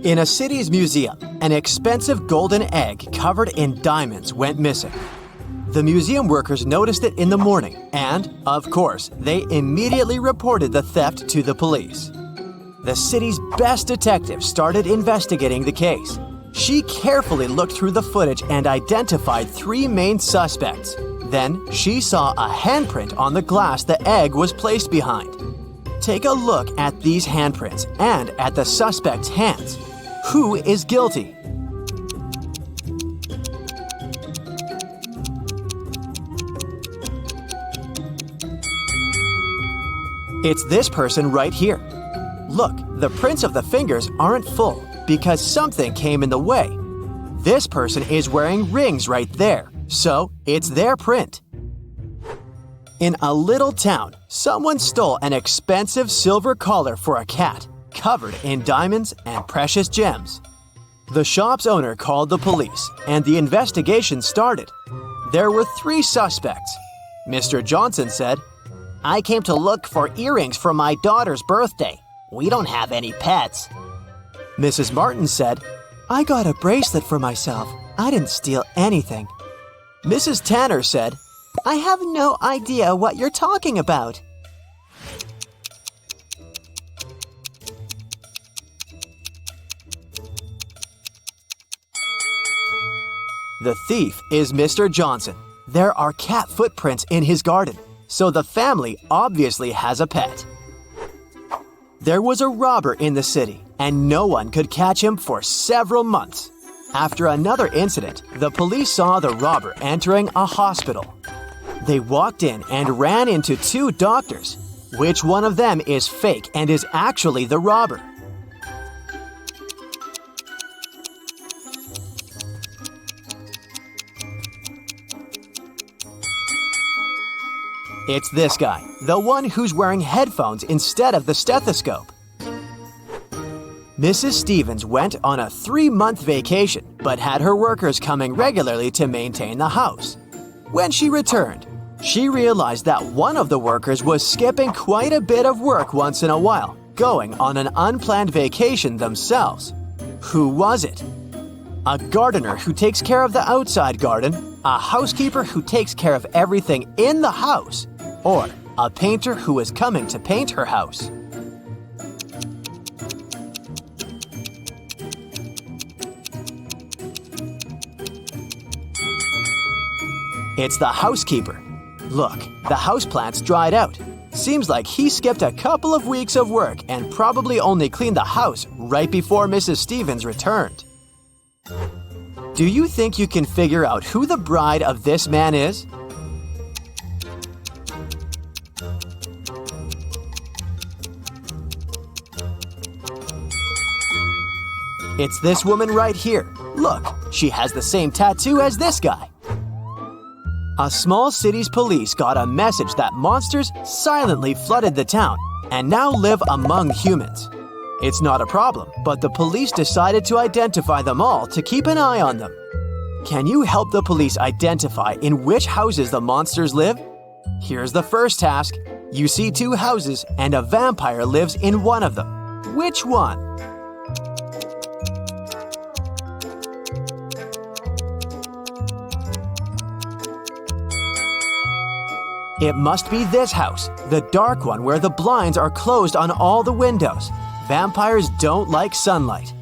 In a city's museum, an expensive golden egg covered in diamonds went missing. The museum workers noticed it in the morning and, of course, they immediately reported the theft to the police. The city's best detective started investigating the case. She carefully looked through the footage and identified 3 main suspects. Then, she saw a handprint on the glass the egg was placed behind. Take a look at these handprints and at the suspect's hands. Who is guilty? It's this person right here. Look, the prints of the fingers aren't full because something came in the way. This person is wearing rings right there, so it's their print. In a little town, someone stole an expensive silver collar for a cat, covered in diamonds and precious gems. The shop's owner called the police, and the investigation started. There were 3 suspects. Mr. Johnson said, "I came to look for earrings for my daughter's birthday. We don't have any pets." Mrs. Martin said, "I got a bracelet for myself. I didn't steal anything." Mrs. Tanner said, "I have no idea what you're talking about." The thief is Mr. Johnson. There are cat footprints in his garden, so the family obviously has a pet. There was a robber in the city, and no one could catch him for several months. After another incident, the police saw the robber entering a hospital. They walked in and ran into 2 doctors. Which one of them is fake and is actually the robber? It's this guy, the one who's wearing headphones instead of the stethoscope. Mrs. Stevens went on a 3-month vacation, but had her workers coming regularly to maintain the house. When she returned, she realized that one of the workers was skipping quite a bit of work once in a while, going on an unplanned vacation themselves. Who was it? A gardener who takes care of the outside garden, a housekeeper who takes care of everything in the house, or a painter who is coming to paint her house. It's the housekeeper. Look, the houseplants dried out. Seems like he skipped a couple of weeks of work and probably only cleaned the house right before Mrs. Stevens returned. Do you think you can figure out who the bride of this man is? It's this woman right here. Look, she has the same tattoo as this guy. A small city's police got a message that monsters silently flooded the town and now live among humans. It's not a problem, but the police decided to identify them all to keep an eye on them. Can you help the police identify in which houses the monsters live? Here's the first task. You see 2 houses and a vampire lives in one of them. Which one? It must be this house, the dark one where the blinds are closed on all the windows. Vampires don't like sunlight.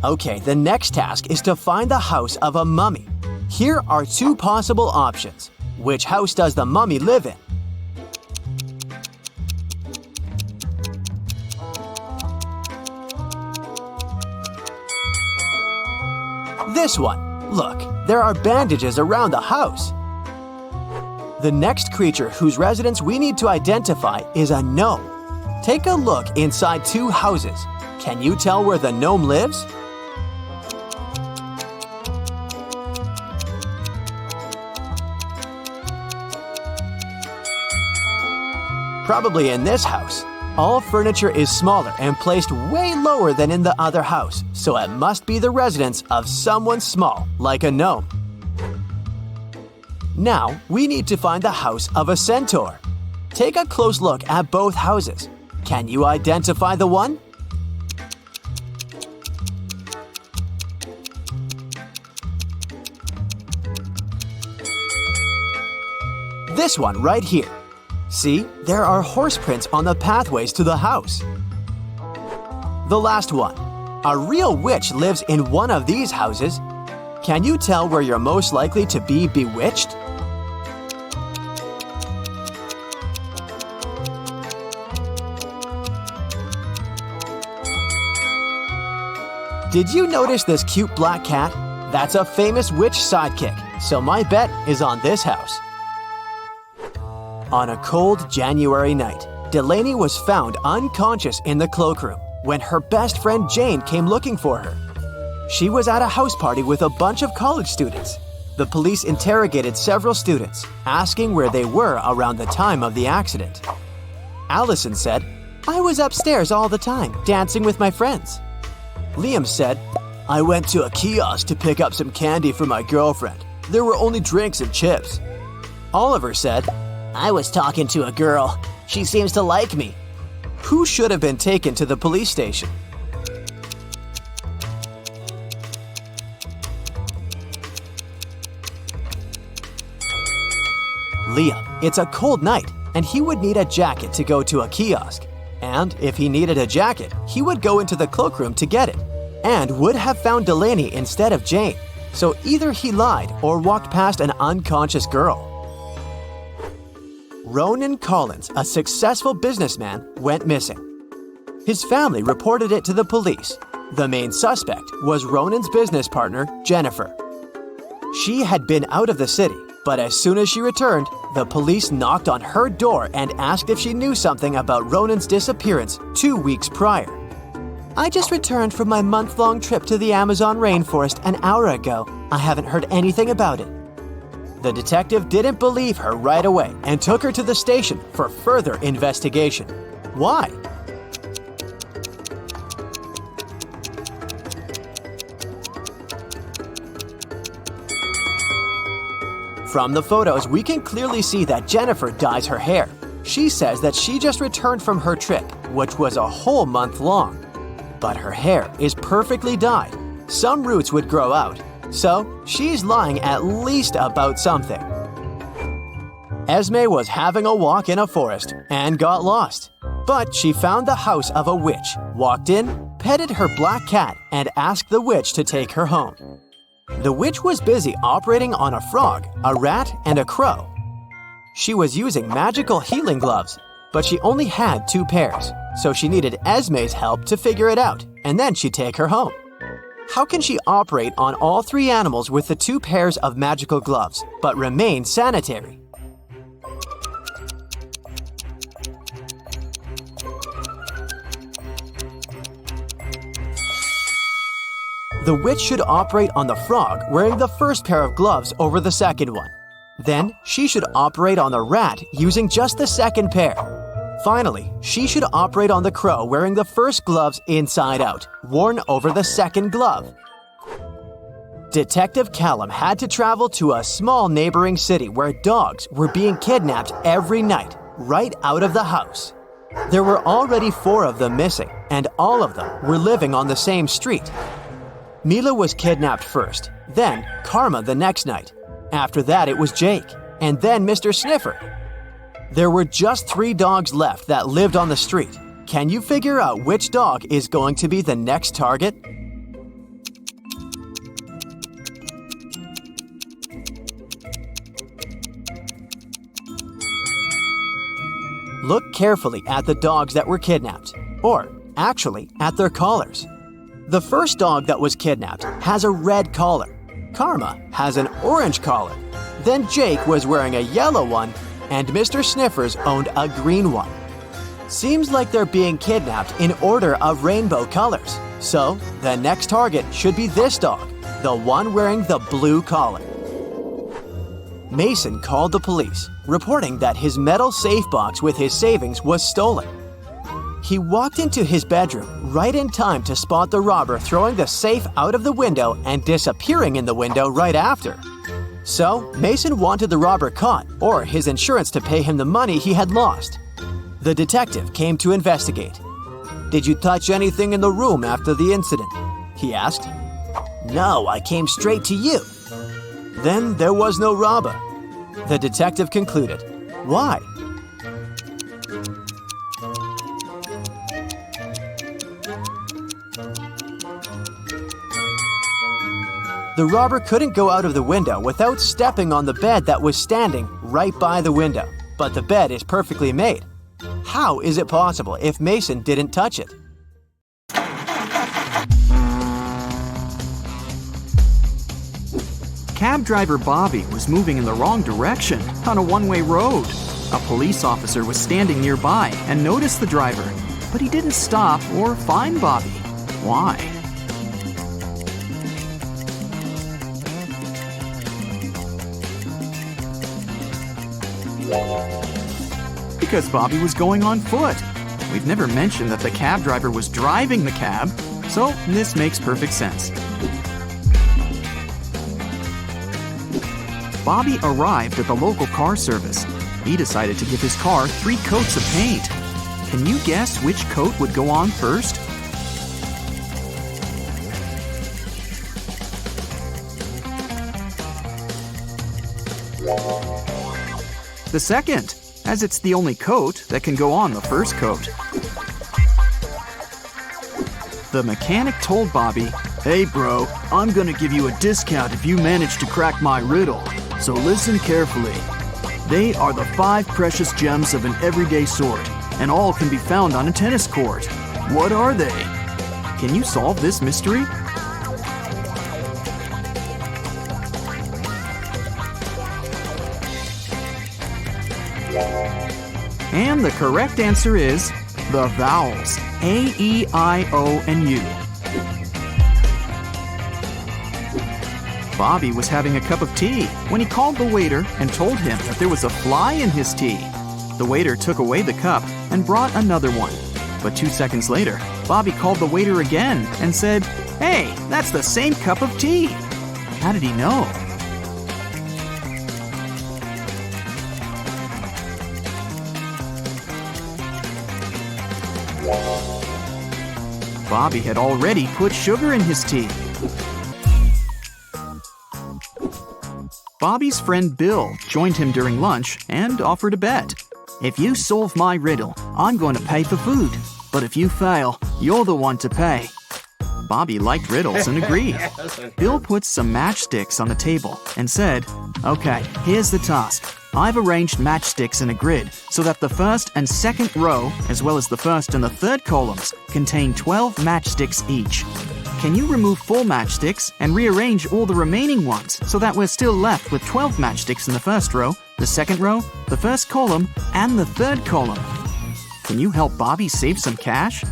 Okay, the next task is to find the house of a mummy. Here are 2 possible options. Which house does the mummy live in? This one. Look, there are bandages around the house. The next creature whose residence we need to identify is a gnome. Take a look inside 2 houses. Can you tell where the gnome lives? Probably in this house. All furniture is smaller and placed way lower than in the other house, so it must be the residence of someone small, like a gnome. Now, we need to find the house of a centaur. Take a close look at both houses. Can you identify the one? This one right here. See, there are horse prints on the pathways to the house. The last one. A real witch lives in one of these houses. Can you tell where you're most likely to be bewitched? Did you notice this cute black cat? That's a famous witch sidekick, so my bet is on this house. On a cold January night, Delaney was found unconscious in the cloakroom when her best friend Jane came looking for her. She was at a house party with a bunch of college students. The police interrogated several students, asking where they were around the time of the accident. Allison said, "I was upstairs all the time, dancing with my friends." Liam said, "I went to a kiosk to pick up some candy for my girlfriend. There were only drinks and chips." Oliver said, I was talking to a girl. She seems to like me. Who should have been taken to the police station? Liam. It's a cold night, and he would need a jacket to go to a kiosk. And if he needed a jacket, he would go into the cloakroom to get it, and would have found Delaney instead of Jane. So either he lied or walked past an unconscious girl. Ronan Collins, a successful businessman, went missing. His family reported it to the police. The main suspect was Ronan's business partner, Jennifer. She had been out of the city, but as soon as she returned, the police knocked on her door and asked if she knew something about Ronan's disappearance 2 weeks prior. "I just returned from my month-long trip to the Amazon rainforest an hour ago. I haven't heard anything about it." The detective didn't believe her right away and took her to the station for further investigation. Why? From the photos, we can clearly see that Jennifer dyes her hair. She says that she just returned from her trip, which was a whole month long. But her hair is perfectly dyed. Some roots would grow out. So, she's lying at least about something. Esme was having a walk in a forest and got lost. But she found the house of a witch, walked in, petted her black cat, and asked the witch to take her home. The witch was busy operating on a frog, a rat, and a crow. She was using magical healing gloves, but she only had 2 pairs, so she needed Esme's help to figure it out, and then she'd take her home. How can she operate on all 3 animals with the 2 pairs of magical gloves, but remain sanitary? The witch should operate on the frog wearing the first pair of gloves over the second one. Then, she should operate on the rat using just the second pair. Finally, she should operate on the crow wearing the first gloves inside out, worn over the second glove. Detective Callum had to travel to a small neighboring city where dogs were being kidnapped every night, right out of the house. There were already 4 of them missing, and all of them were living on the same street. Mila was kidnapped first, then Karma the next night. After that, it was Jake, and then Mr. Sniffer. There were just 3 dogs left that lived on the street. Can you figure out which dog is going to be the next target? Look carefully at the dogs that were kidnapped, or actually at their collars. The first dog that was kidnapped has a red collar. Karma has an orange collar. Then Jake was wearing a yellow one, and Mr. Sniffers owned a green one. Seems like they're being kidnapped in order of rainbow colors. So, the next target should be this dog, the one wearing the blue collar. Mason called the police, reporting that his metal safe box with his savings was stolen. He walked into his bedroom right in time to spot the robber throwing the safe out of the window and disappearing in the window right after. So, Mason wanted the robber caught, or his insurance to pay him the money he had lost. The detective came to investigate. "Did you touch anything in the room after the incident?" he asked. No, I came straight to you. "Then there was no robber." The detective concluded. Why? The robber couldn't go out of the window without stepping on the bed that was standing right by the window. But the bed is perfectly made. How is it possible if Mason didn't touch it? Cab driver Bobby was moving in the wrong direction on a one-way road. A police officer was standing nearby and noticed the driver, but he didn't stop or fine Bobby. Why? Because Bobby was going on foot. We've never mentioned that the cab driver was driving the cab, so this makes perfect sense. Bobby arrived at the local car service. He decided to give his car 3 coats of paint. Can you guess which coat would go on first? The second, as it's the only coat that can go on the first coat. The mechanic told Bobby, "Hey bro, I'm gonna give you a discount if you manage to crack my riddle. So listen carefully. They are the 5 precious gems of an everyday sort, and all can be found on a tennis court. What are they? Can you solve this mystery?" And the correct answer is the vowels A, E, I, O, and U. Bobby was having a cup of tea when he called the waiter and told him that there was a fly in his tea. The waiter took away the cup and brought another one. But 2 seconds later, Bobby called the waiter again and said, "Hey, that's the same cup of tea." How did he know? Bobby had already put sugar in his tea. Bobby's friend Bill joined him during lunch and offered a bet. "If you solve my riddle, I'm going to pay for food. But if you fail, you're the one to pay." Bobby liked riddles and agreed. Bill put some matchsticks on the table and said, "Okay, here's the task. I've arranged matchsticks in a grid so that the first and second row, as well as the first and the third columns, contain 12 matchsticks each. Can you remove 4 matchsticks and rearrange all the remaining ones so that we're still left with 12 matchsticks in the first row, the second row, the first column, and the third column? Can you help Bobby save some cash?"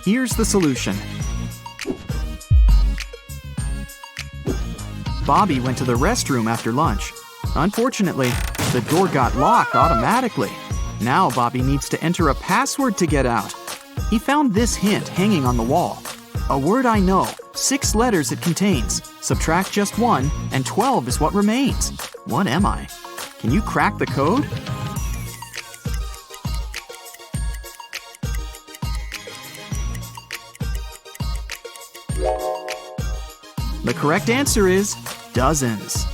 Here's the solution. Bobby went to the restroom after lunch. Unfortunately, the door got locked automatically. Now Bobby needs to enter a password to get out. He found this hint hanging on the wall. "A word I know, 6 letters it contains. Subtract just 1, and 12 is what remains. What am I?" Can you crack the code? The correct answer is dozens.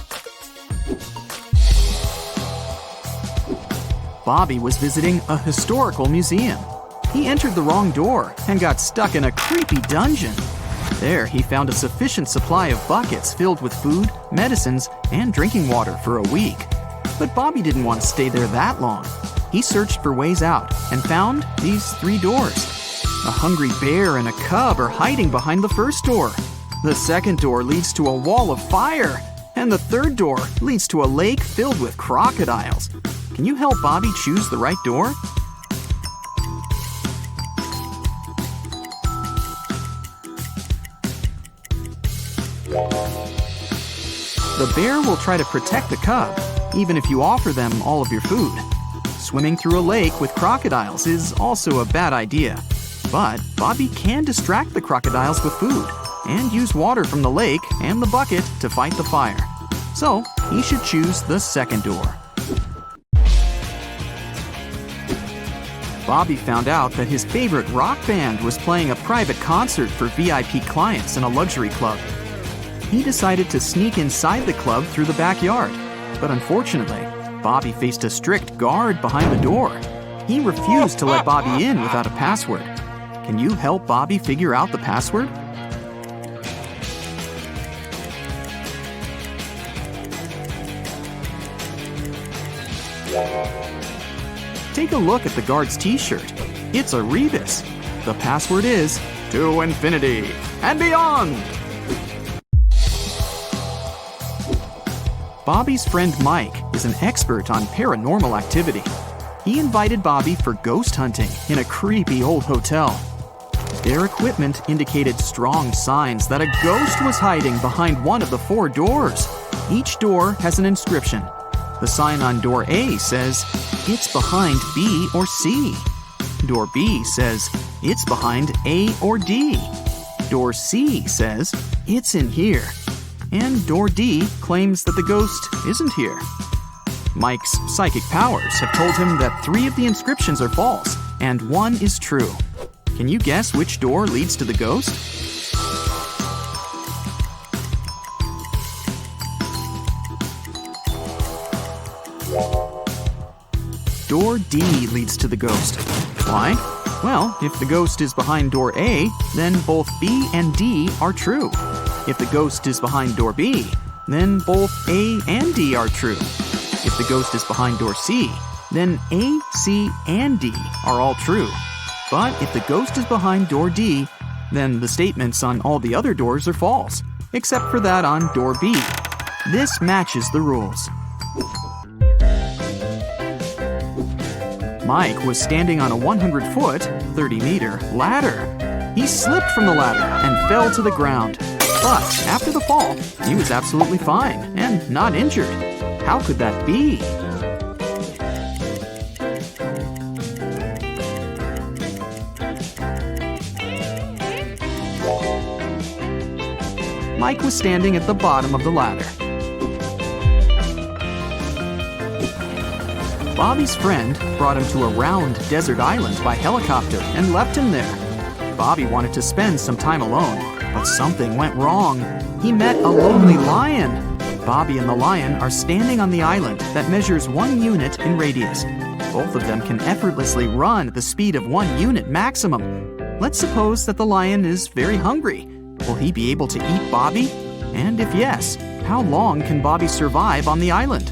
Bobby was visiting a historical museum. He entered the wrong door and got stuck in a creepy dungeon. There, he found a sufficient supply of buckets filled with food, medicines, and drinking water for a week. But Bobby didn't want to stay there that long. He searched for ways out and found these 3 doors. A hungry bear and a cub are hiding behind the first door. The second door leads to a wall of fire, and the third door leads to a lake filled with crocodiles. Can you help Bobby choose the right door? The bear will try to protect the cub, even if you offer them all of your food. Swimming through a lake with crocodiles is also a bad idea. But Bobby can distract the crocodiles with food and use water from the lake and the bucket to fight the fire. So, he should choose the second door. Bobby found out that his favorite rock band was playing a private concert for VIP clients in a luxury club. He decided to sneak inside the club through the backyard, but unfortunately, Bobby faced a strict guard behind the door. He refused to let Bobby in without a password. Can you help Bobby figure out the password? Take a look at the guard's t-shirt. It's a rebus. The password is to infinity and beyond. Bobby's friend Mike is an expert on paranormal activity. He invited Bobby for ghost hunting in a creepy old hotel. Their equipment indicated strong signs that a ghost was hiding behind one of the 4 doors. Each door has an inscription. The sign on door A says, "It's behind B or C." Door B says, "It's behind A or D." Door C says, "It's in here." And door D claims that the ghost isn't here. Mike's psychic powers have told him that 3 of the inscriptions are false and 1 is true. Can you guess which door leads to the ghost? Door D leads to the ghost. Why? Well, if the ghost is behind door A, then both B and D are true. If the ghost is behind door B, then both A and D are true. If the ghost is behind door C, then A, C, and D are all true. But if the ghost is behind door D, then the statements on all the other doors are false, except for that on door B. This matches the rules. Mike was standing on a 100-foot, 30-meter ladder. He slipped from the ladder and fell to the ground. But after the fall, he was absolutely fine and not injured. How could that be? Mike was standing at the bottom of the ladder. Bobby's friend brought him to a round desert island by helicopter and left him there. Bobby wanted to spend some time alone, but something went wrong. He met a lonely lion. Bobby and the lion are standing on the island that measures 1 unit in radius. Both of them can effortlessly run at the speed of 1 unit maximum. Let's suppose that the lion is very hungry. Will he be able to eat Bobby? And if yes, how long can Bobby survive on the island?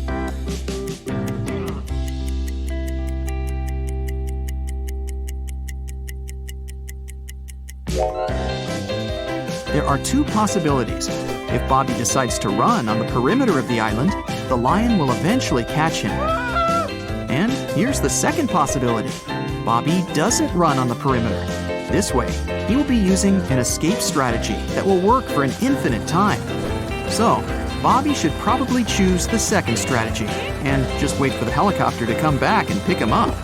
There are 2 possibilities. If Bobby decides to run on the perimeter of the island, the lion will eventually catch him. And here's the second possibility. Bobby doesn't run on the perimeter. This way, he will be using an escape strategy that will work for an infinite time. So, Bobby should probably choose the second strategy and just wait for the helicopter to come back and pick him up.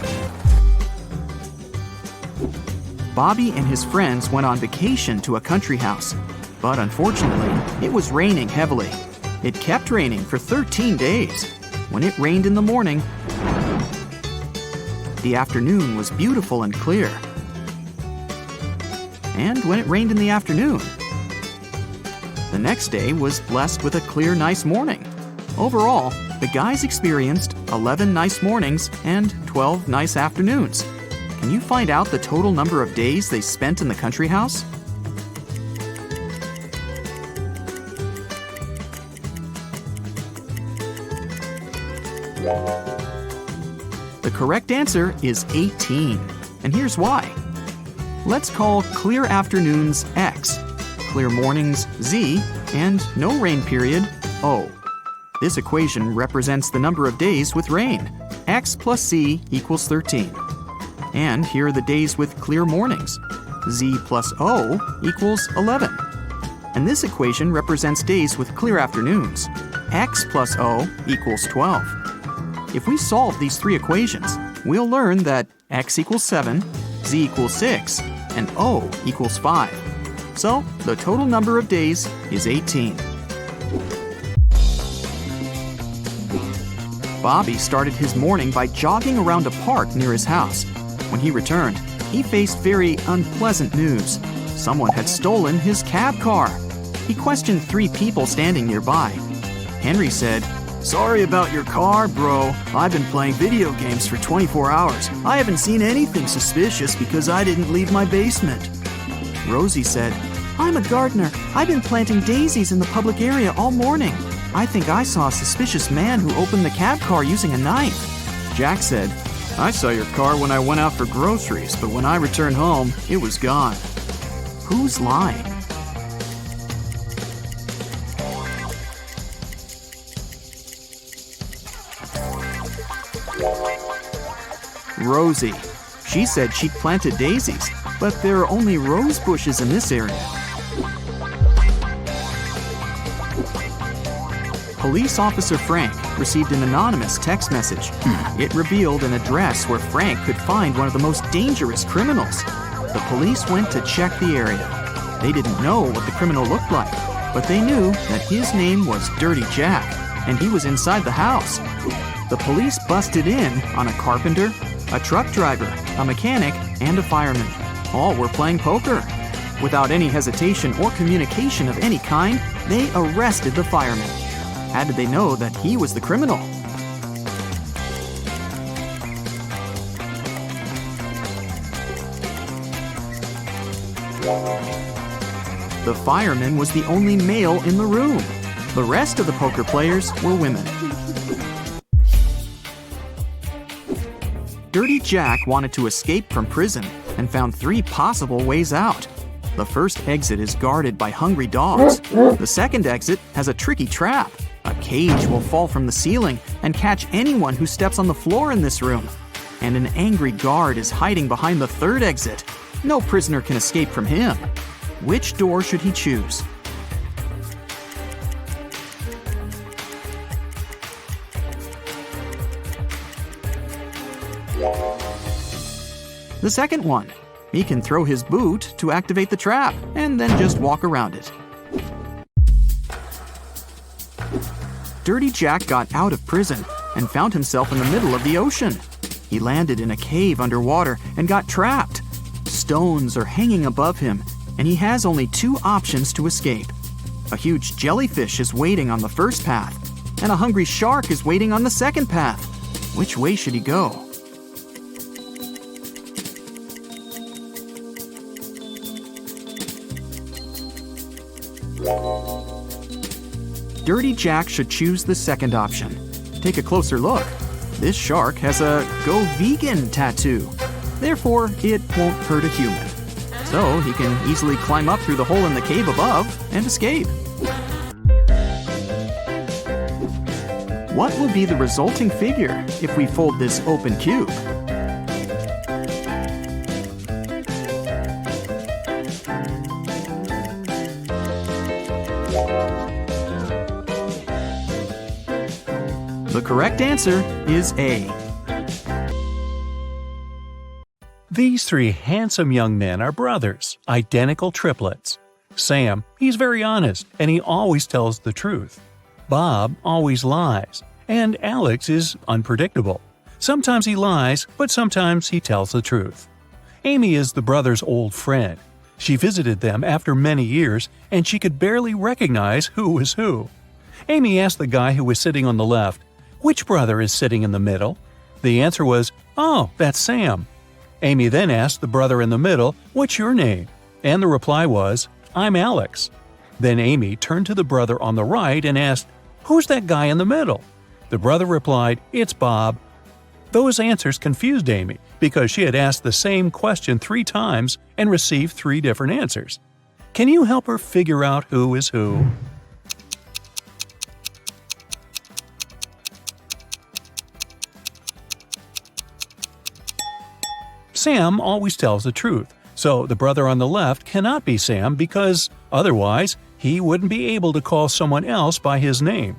Bobby and his friends went on vacation to a country house, but unfortunately, it was raining heavily. It kept raining for 13 days. When it rained in the morning, the afternoon was beautiful and clear. And when it rained in the afternoon, the next day was blessed with a clear, nice morning. Overall, the guys experienced 11 nice mornings and 12 nice afternoons. Can you find out the total number of days they spent in the country house? The correct answer is 18, and here's why. Let's call clear afternoons X, clear mornings Z, and no rain period O. This equation represents the number of days with rain. X plus Z equals 13. And here are the days with clear mornings. Z plus O equals 11. And this equation represents days with clear afternoons. X plus O equals 12. If we solve these 3 equations, we'll learn that X equals 7, Z equals 6, and O equals 5. So, the total number of days is 18. Bobby started his morning by jogging around a park near his house. When he returned, he faced very unpleasant news. Someone had stolen his cab car. He questioned 3 people standing nearby. Henry said, "Sorry about your car, bro. I've been playing video games for 24 hours. I haven't seen anything suspicious because I didn't leave my basement." Rosie said, "I'm a gardener. I've been planting daisies in the public area all morning. I think I saw a suspicious man who opened the cab car using a knife." Jack said, "I saw your car when I went out for groceries, but when I returned home, it was gone." Who's lying? Rosie. She said she'd planted daisies, but there are only rose bushes in this area. Police Officer Frank received an anonymous text message. It revealed an address where Frank could find one of the most dangerous criminals. The police went to check the area. They didn't know what the criminal looked like, but they knew that his name was Dirty Jack, and he was inside the house. The police busted in on a carpenter, a truck driver, a mechanic, and a fireman. All were playing poker. Without any hesitation or communication of any kind, they arrested the fireman. How did they know that he was the criminal? The fireman was the only male in the room. The rest of the poker players were women. Dirty Jack wanted to escape from prison and found 3 possible ways out. The first exit is guarded by hungry dogs. The second exit has a tricky trap. A cage will fall from the ceiling and catch anyone who steps on the floor in this room. And an angry guard is hiding behind the third exit. No prisoner can escape from him. Which door should he choose? The second one. He can throw his boot to activate the trap and then just walk around it. Dirty Jack got out of prison and found himself in the middle of the ocean. He landed in a cave underwater and got trapped. Stones are hanging above him, and he has only 2 options to escape. A huge jellyfish is waiting on the first path, and a hungry shark is waiting on the second path. Which way should he go? Dirty Jack should choose the second option. Take a closer look. This shark has a Go Vegan tattoo. Therefore, it won't hurt a human. So he can easily climb up through the hole in the cave above and escape. What will be the resulting figure if we fold this open cube? The correct answer is A. These 3 handsome young men are brothers, identical triplets. Sam, he's very honest, and he always tells the truth. Bob always lies, and Alex is unpredictable. Sometimes he lies, but sometimes he tells the truth. Amy is the brothers' old friend. She visited them after many years, and she could barely recognize who was who. Amy asked the guy who was sitting on the left, "Which brother is sitting in the middle?" The answer was, "Oh, that's Sam." Amy then asked the brother in the middle, "What's your name?" And the reply was, "I'm Alex." Then Amy turned to the brother on the right and asked, "Who's that guy in the middle?" The brother replied, "It's Bob." Those answers confused Amy because she had asked the same question 3 times and received 3 different answers. Can you help her figure out who is who? Sam always tells the truth, so the brother on the left cannot be Sam because otherwise he wouldn't be able to call someone else by his name.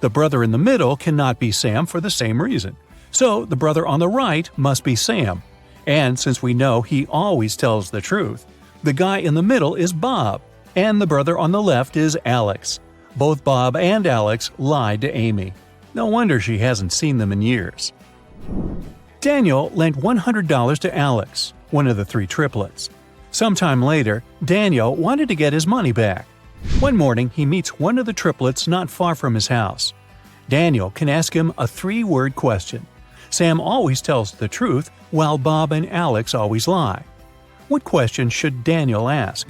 The brother in the middle cannot be Sam for the same reason, so the brother on the right must be Sam. And since we know he always tells the truth, the guy in the middle is Bob, and the brother on the left is Alex. Both Bob and Alex lied to Amy. No wonder she hasn't seen them in years. Daniel lent $100 to Alex, one of the three triplets. Sometime later, Daniel wanted to get his money back. One morning, he meets one of the triplets not far from his house. Daniel can ask him a 3-word question. Sam always tells the truth, while Bob and Alex always lie. What question should Daniel ask?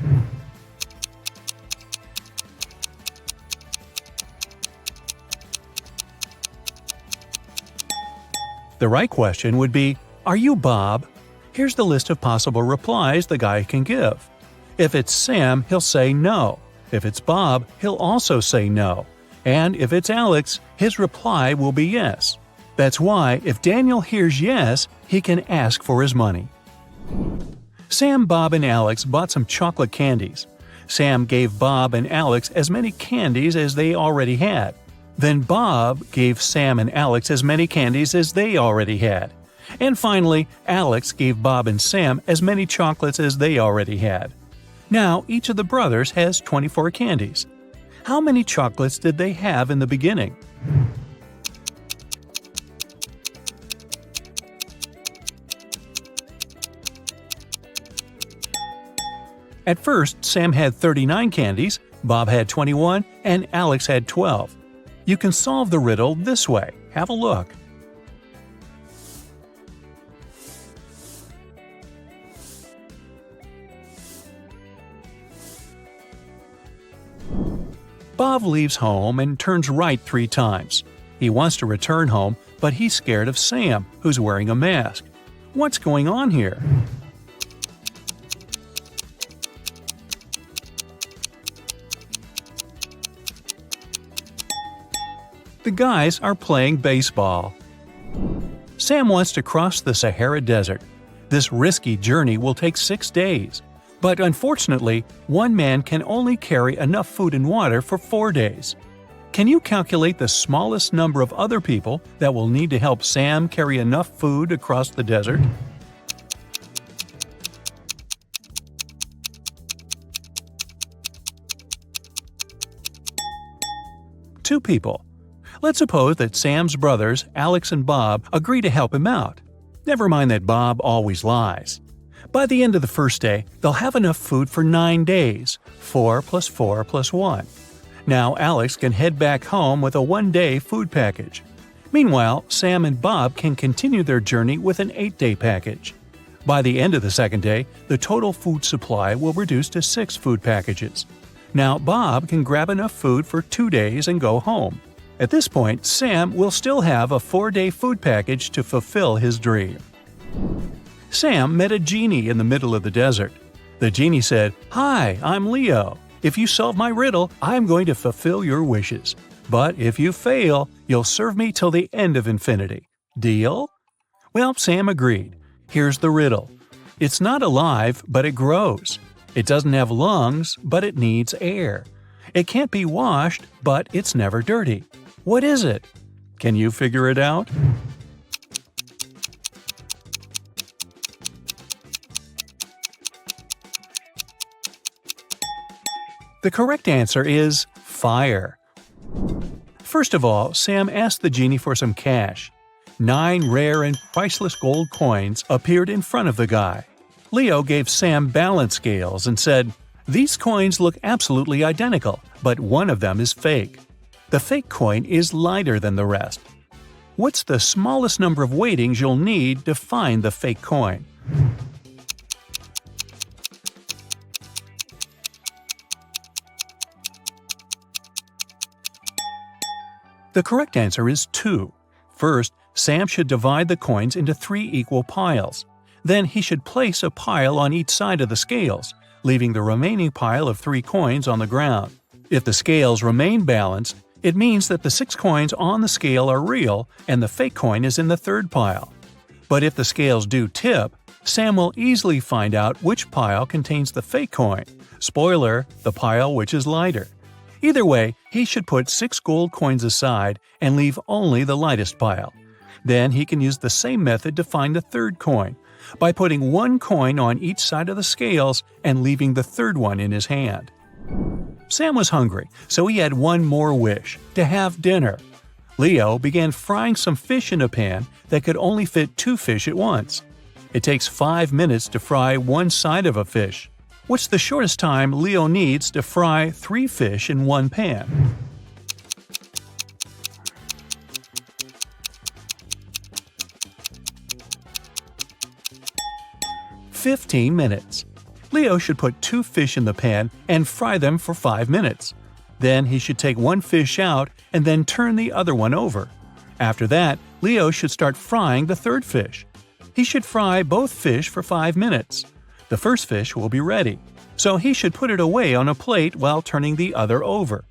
The right question would be, "Are you Bob?" Here's the list of possible replies the guy can give. If it's Sam, he'll say no. If it's Bob, he'll also say no. And if it's Alex, his reply will be yes. That's why, if Daniel hears yes, he can ask for his money. Sam, Bob, and Alex bought some chocolate candies. Sam gave Bob and Alex as many candies as they already had. Then Bob gave Sam and Alex as many candies as they already had. And finally, Alex gave Bob and Sam as many chocolates as they already had. Now, each of the brothers has 24 candies. How many chocolates did they have in the beginning? At first, Sam had 39 candies, Bob had 21, and Alex had 12. You can solve the riddle this way. Have a look. Bob leaves home and turns right 3 times. He wants to return home, but he's scared of Sam, who's wearing a mask. What's going on here? The guys are playing baseball. Sam wants to cross the Sahara Desert. This risky journey will take 6 days. But unfortunately, one man can only carry enough food and water for 4 days. Can you calculate the smallest number of other people that will need to help Sam carry enough food across the desert? Two people. Let's suppose that Sam's brothers, Alex and Bob, agree to help him out. Never mind that Bob always lies. By the end of the first day, they'll have enough food for 9 days, 4 plus 4 plus 1. Now Alex can head back home with a 1-day food package. Meanwhile, Sam and Bob can continue their journey with an 8-day package. By the end of the second day, the total food supply will reduce to 6 food packages. Now Bob can grab enough food for 2 days and go home. At this point, Sam will still have a 4-day food package to fulfill his dream. Sam met a genie in the middle of the desert. The genie said, "Hi, I'm Leo. If you solve my riddle, I'm going to fulfill your wishes. But if you fail, you'll serve me till the end of infinity. Deal?" Well, Sam agreed. Here's the riddle. It's not alive, but it grows. It doesn't have lungs, but it needs air. It can't be washed, but it's never dirty. What is it? Can you figure it out? The correct answer is fire. First of all, Sam asked the genie for some cash. 9 rare and priceless gold coins appeared in front of the guy. Leo gave Sam balance scales and said, "These coins look absolutely identical, but one of them is fake. The fake coin is lighter than the rest. What's the smallest number of weightings you'll need to find the fake coin?" The correct answer is 2. First, Sam should divide the coins into 3 equal piles. Then he should place a pile on each side of the scales, leaving the remaining pile of 3 coins on the ground. If the scales remain balanced, it means that the 6 coins on the scale are real and the fake coin is in the 3rd pile. But if the scales do tip, Sam will easily find out which pile contains the fake coin. Spoiler, the pile which is lighter. Either way, he should put 6 gold coins aside and leave only the lightest pile. Then he can use the same method to find the 3rd coin, by putting 1 coin on each side of the scales and leaving the 3rd one in his hand. Sam was hungry, so he had one more wish, to have dinner. Leo began frying some fish in a pan that could only fit 2 fish at once. It takes 5 minutes to fry one side of a fish. What's the shortest time Leo needs to fry 3 fish in one pan? "15 minutes. Leo should put 2 fish in the pan and fry them for 5 minutes. Then he should take one fish out and then turn the other one over. After that, Leo should start frying the third fish. He should fry both fish for 5 minutes. The first fish will be ready, so he should put it away on a plate while turning the other over.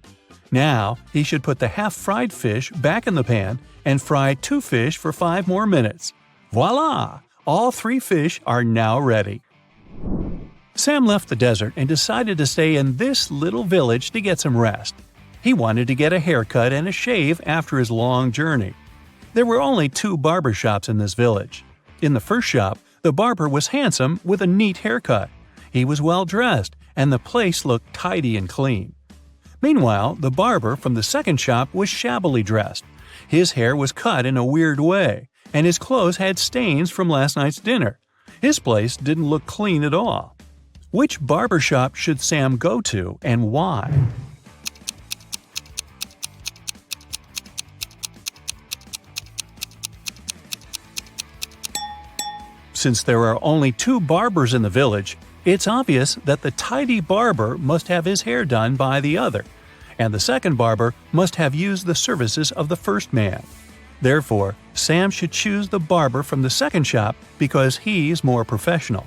Now, he should put the half-fried fish back in the pan and fry 2 fish for 5 more minutes. Voila! All 3 fish are now ready." Sam left the desert and decided to stay in this little village to get some rest. He wanted to get a haircut and a shave after his long journey. There were only 2 barber shops in this village. In the first shop, the barber was handsome with a neat haircut. He was well dressed, and the place looked tidy and clean. Meanwhile, the barber from the second shop was shabbily dressed. His hair was cut in a weird way, and his clothes had stains from last night's dinner. His place didn't look clean at all. Which barber shop should Sam go to, and why? Since there are only 2 barbers in the village, it's obvious that the tidy barber must have his hair done by the other, and the second barber must have used the services of the first man. Therefore, Sam should choose the barber from the second shop because he's more professional.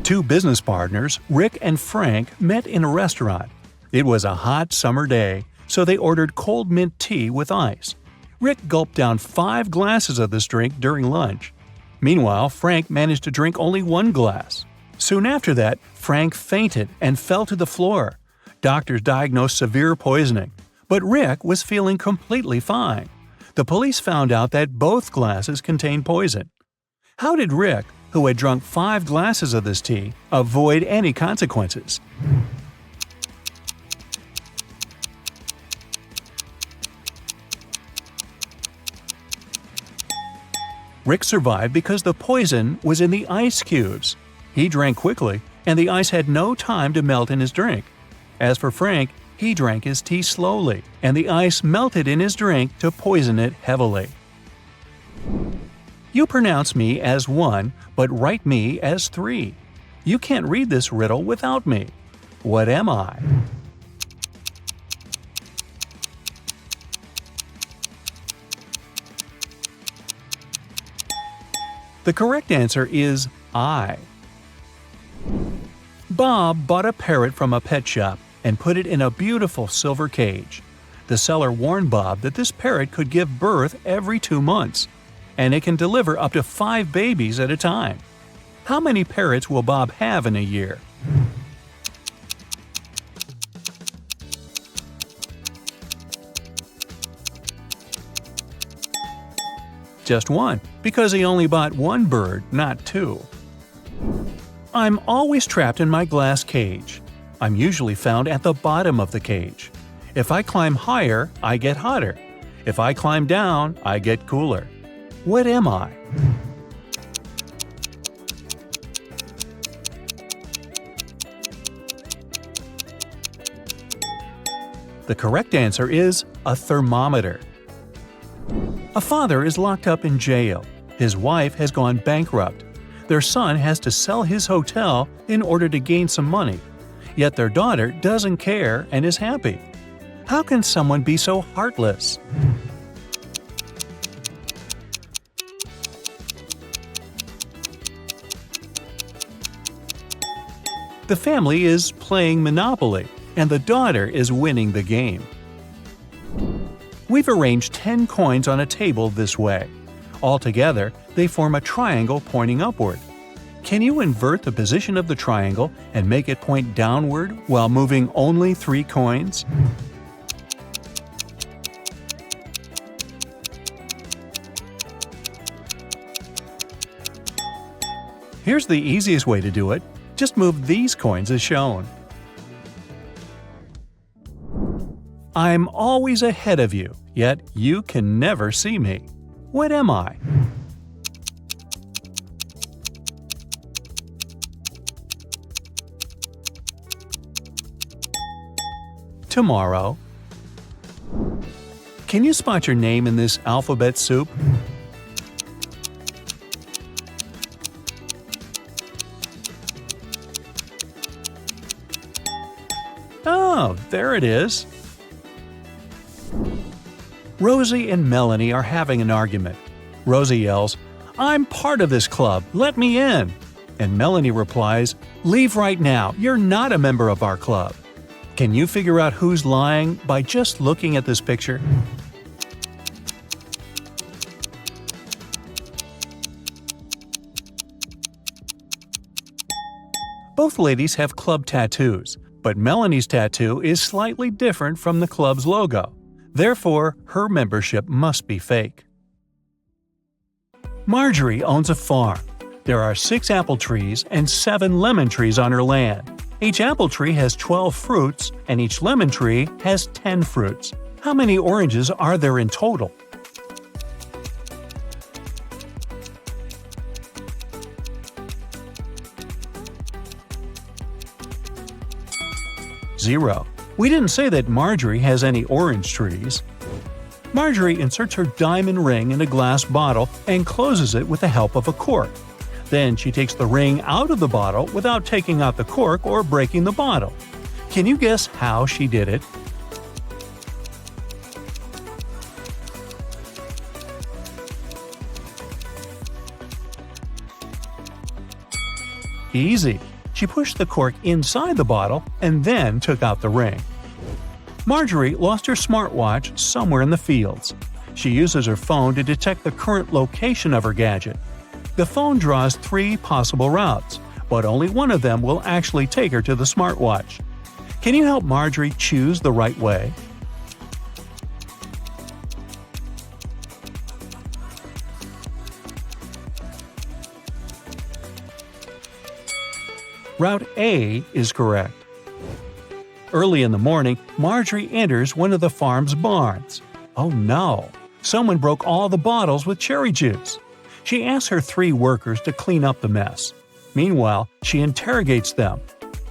2 business partners, Rick and Frank, met in a restaurant. It was a hot summer day, so they ordered cold mint tea with ice. Rick gulped down 5 glasses of this drink during lunch. Meanwhile, Frank managed to drink only 1 glass. Soon after that, Frank fainted and fell to the floor. Doctors diagnosed severe poisoning, but Rick was feeling completely fine. The police found out that both glasses contained poison. How did Rick, who had drunk 5 glasses of this tea, avoid any consequences? Rick survived because the poison was in the ice cubes. He drank quickly, and the ice had no time to melt in his drink. As for Frank, he drank his tea slowly, and the ice melted in his drink to poison it heavily. You pronounce me as 1, but write me as 3. You can't read this riddle without me. What am I? The correct answer is I. Bob bought a parrot from a pet shop and put it in a beautiful silver cage. The seller warned Bob that this parrot could give birth every 2 months, and it can deliver up to 5 babies at a time. How many parrots will Bob have in a year? Just 1, because he only bought 1 bird, not 2. I'm always trapped in my glass cage. I'm usually found at the bottom of the cage. If I climb higher, I get hotter. If I climb down, I get cooler. What am I? The correct answer is a thermometer. A father is locked up in jail. His wife has gone bankrupt. Their son has to sell his hotel in order to gain some money. Yet their daughter doesn't care and is happy. How can someone be so heartless? The family is playing Monopoly, and the daughter is winning the game. We've arranged 10 coins on a table this way. Altogether, they form a triangle pointing upward. Can you invert the position of the triangle and make it point downward while moving only 3 coins? Here's the easiest way to do it. Just move these coins as shown. I'm always ahead of you, yet you can never see me. What am I? Tomorrow. Can you spot your name in this alphabet soup? Oh, there it is. Rosie and Melanie are having an argument. Rosie yells, "I'm part of this club, let me in!" And Melanie replies, "Leave right now, you're not a member of our club." Can you figure out who's lying by just looking at this picture? Both ladies have club tattoos, but Melanie's tattoo is slightly different from the club's logo. Therefore, her membership must be fake. Marjorie owns a farm. There are 6 apple trees and 7 lemon trees on her land. Each apple tree has 12 fruits, and each lemon tree has 10 fruits. How many oranges are there in total? Zero. We didn't say that Marjorie has any orange trees. Marjorie inserts her diamond ring in a glass bottle and closes it with the help of a cork. Then she takes the ring out of the bottle without taking out the cork or breaking the bottle. Can you guess how she did it? Easy. She pushed the cork inside the bottle and then took out the ring. Marjorie lost her smartwatch somewhere in the fields. She uses her phone to detect the current location of her gadget. The phone draws 3 possible routes, but only one of them will actually take her to the smartwatch. Can you help Marjorie choose the right way? Route A is correct. Early in the morning, Marjorie enters one of the farm's barns. Oh no! Someone broke all the bottles with cherry juice. She asks her 3 workers to clean up the mess. Meanwhile, she interrogates them.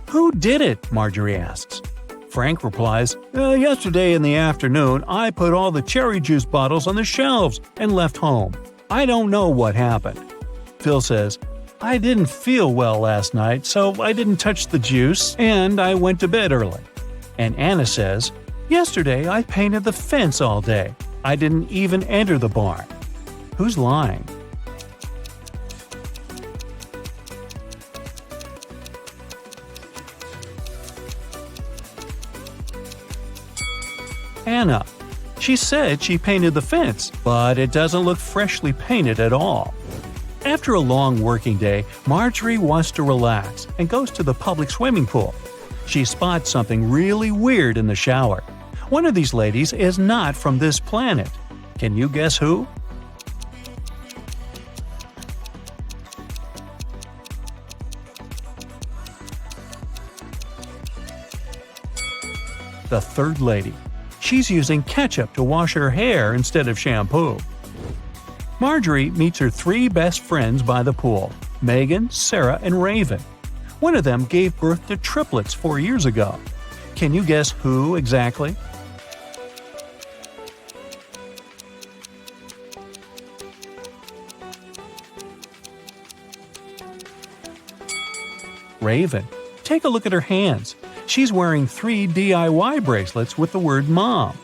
"Who did it?" Marjorie asks. Frank replies, "Yesterday in the afternoon, I put all the cherry juice bottles on the shelves and left home. I don't know what happened." Phil says, "I didn't feel well last night, so I didn't touch the juice, and I went to bed early." And Anna says, "Yesterday I painted the fence all day. I didn't even enter the barn." Who's lying? Anna. She said she painted the fence, but it doesn't look freshly painted at all. After a long working day, Marjorie wants to relax and goes to the public swimming pool. She spots something really weird in the shower. One of these ladies is not from this planet. Can you guess who? The third lady. She's using ketchup to wash her hair instead of shampoo. Marjorie meets her 3 best friends by the pool, Megan, Sarah, and Raven. One of them gave birth to triplets 4 years ago. Can you guess who exactly? Raven. Take a look at her hands. She's wearing 3 DIY bracelets with the word Mom.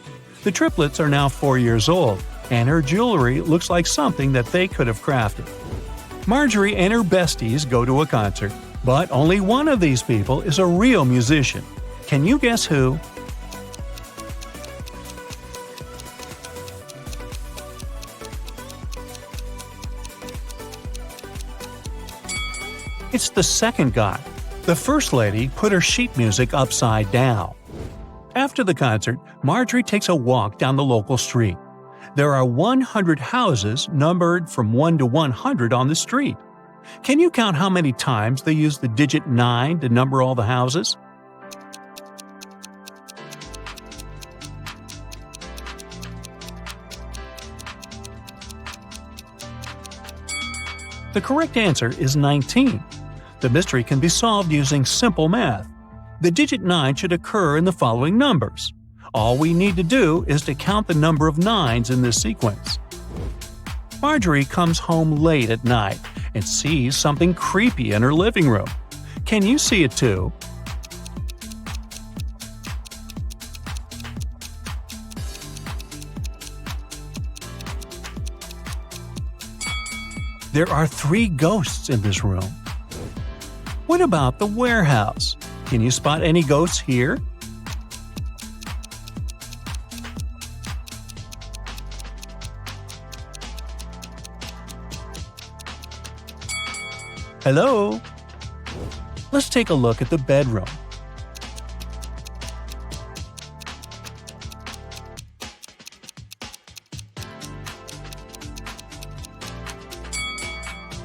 The triplets are now 4 years old, and her jewelry looks like something that they could have crafted. Marjorie and her besties go to a concert, but only one of these people is a real musician. Can you guess who? It's the second guy. The first lady put her sheet music upside down. After the concert, Marjorie takes a walk down the local street. There are 100 houses numbered from 1 to 100 on the street. Can you count how many times they use the digit 9 to number all the houses? The correct answer is 19. The mystery can be solved using simple math. The digit 9 should occur in the following numbers. All we need to do is to count the number of 9s in this sequence. Marjorie comes home late at night and sees something creepy in her living room. Can you see it too? There are 3 ghosts in this room. What about the warehouse? Can you spot any ghosts here? Hello? Let's take a look at the bedroom.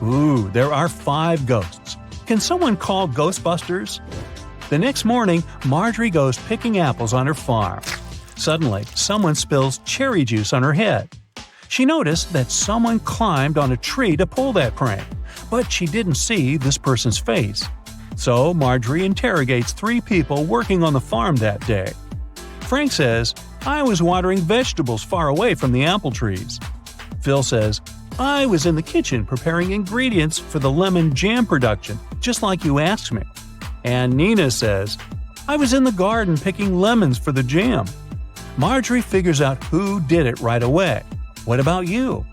Ooh, there are 5 ghosts. Can someone call Ghostbusters? The next morning, Marjorie goes picking apples on her farm. Suddenly, someone spills cherry juice on her head. She noticed that someone climbed on a tree to pull that prank, but she didn't see this person's face. So Marjorie interrogates 3 people working on the farm that day. Frank says, "I was watering vegetables far away from the apple trees." Phil says, "I was in the kitchen preparing ingredients for the lemon jam production, just like you asked me." And Nina says, "I was in the garden picking lemons for the jam." Marjorie figures out who did it right away. What about you?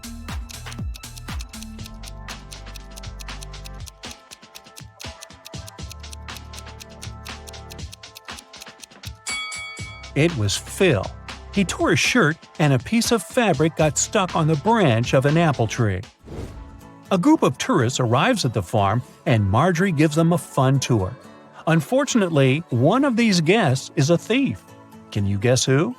It was Phil. He tore his shirt and a piece of fabric got stuck on the branch of an apple tree. A group of tourists arrives at the farm and Marjorie gives them a fun tour. Unfortunately, one of these guests is a thief. Can you guess who?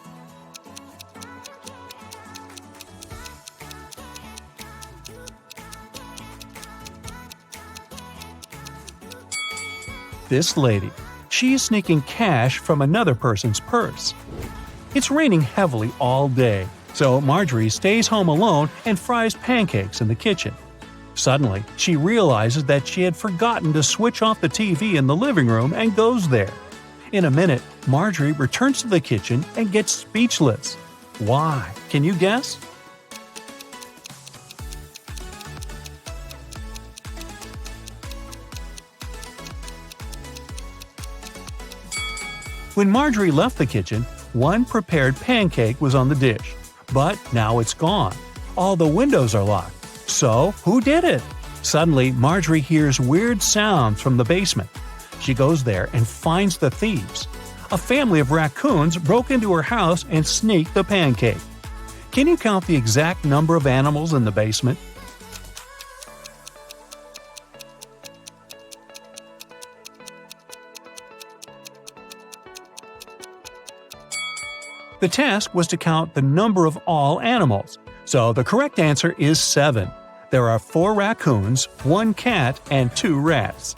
This lady. She's sneaking cash from another person's purse. It's raining heavily all day, so Marjorie stays home alone and fries pancakes in the kitchen. Suddenly, she realizes that she had forgotten to switch off the TV in the living room and goes there. In a minute, Marjorie returns to the kitchen and gets speechless. Why? Can you guess? When Marjorie left the kitchen, one prepared pancake was on the dish. But now it's gone. All the windows are locked. So, who did it? Suddenly, Marjorie hears weird sounds from the basement. She goes there and finds the thieves. A family of raccoons broke into her house and sneaked the pancake. Can you count the exact number of animals in the basement? The task was to count the number of all animals, so the correct answer is 7. There are 4 raccoons, 1 cat, and 2 rats.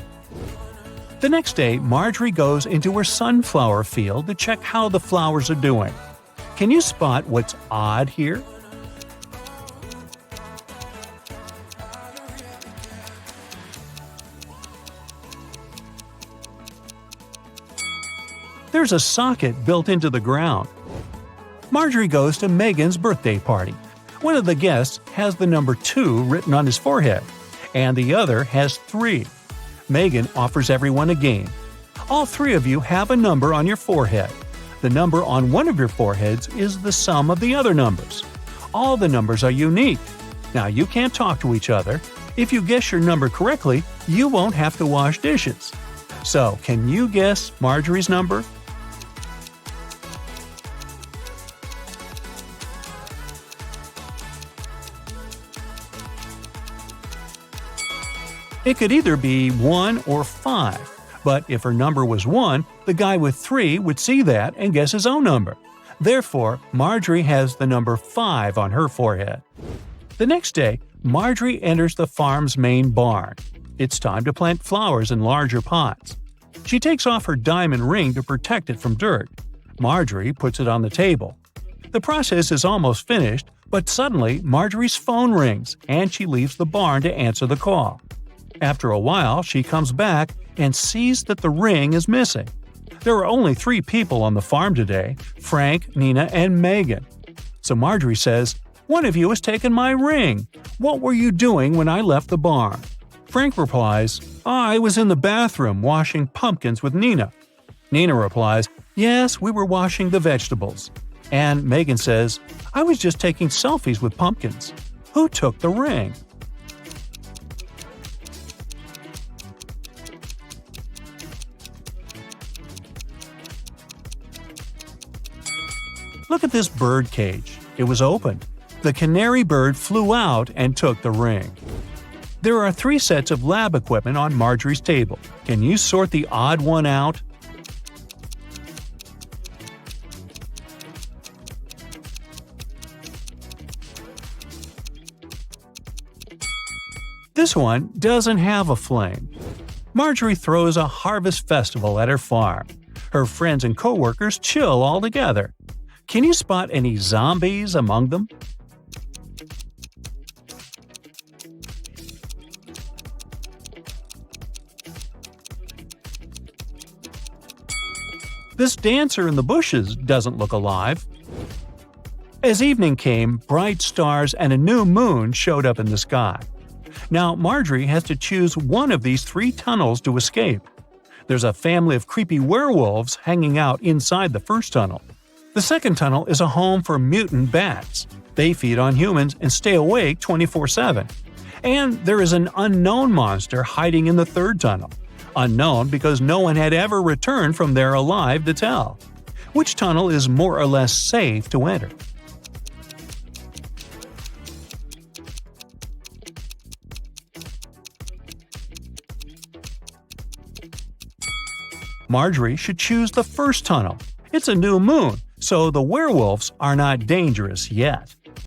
The next day, Marjorie goes into her sunflower field to check how the flowers are doing. Can you spot what's odd here? There's a socket built into the ground. Marjorie goes to Megan's birthday party. One of the guests has the number 2 written on his forehead, and the other has 3. Megan offers everyone a game. All 3 of you have a number on your forehead. The number on one of your foreheads is the sum of the other numbers. All the numbers are unique. Now, you can't talk to each other. If you guess your number correctly, you won't have to wash dishes. So, can you guess Marjorie's number? It could either be 1 or 5, but if her number was 1, the guy with 3 would see that and guess his own number. Therefore, Marjorie has the number 5 on her forehead. The next day, Marjorie enters the farm's main barn. It's time to plant flowers in larger pots. She takes off her diamond ring to protect it from dirt. Marjorie puts it on the table. The process is almost finished, But suddenly, Marjorie's phone rings, and she leaves the barn to answer the call. After a while, she comes back and sees that the ring is missing. There are only 3 people on the farm today: Frank, Nina, and Megan. So Marjorie says, "One of you has taken my ring. What were you doing when I left the barn?" Frank replies, "I was in the bathroom washing pumpkins with Nina." Nina replies, "Yes, we were washing the vegetables." And Megan says, "I was just taking selfies with pumpkins. Who took the ring?" Look at this bird cage. It was opened. The canary bird flew out and took the ring. There are 3 sets of lab equipment on Marjorie's table. Can you sort the odd one out? This one doesn't have a flame. Marjorie throws a harvest festival at her farm. Her friends and coworkers chill all together. Can you spot any zombies among them? This dancer in the bushes doesn't look alive. As evening came, bright stars and a new moon showed up in the sky. Now Marjorie has to choose one of these 3 tunnels to escape. There's a family of creepy werewolves hanging out inside the first tunnel. The second tunnel is a home for mutant bats. They feed on humans and stay awake 24/7. And there is an unknown monster hiding in the third tunnel. Unknown because no one had ever returned from there alive to tell. Which tunnel is more or less safe to enter? Marjorie should choose the first tunnel. It's a new moon, so the werewolves are not dangerous yet.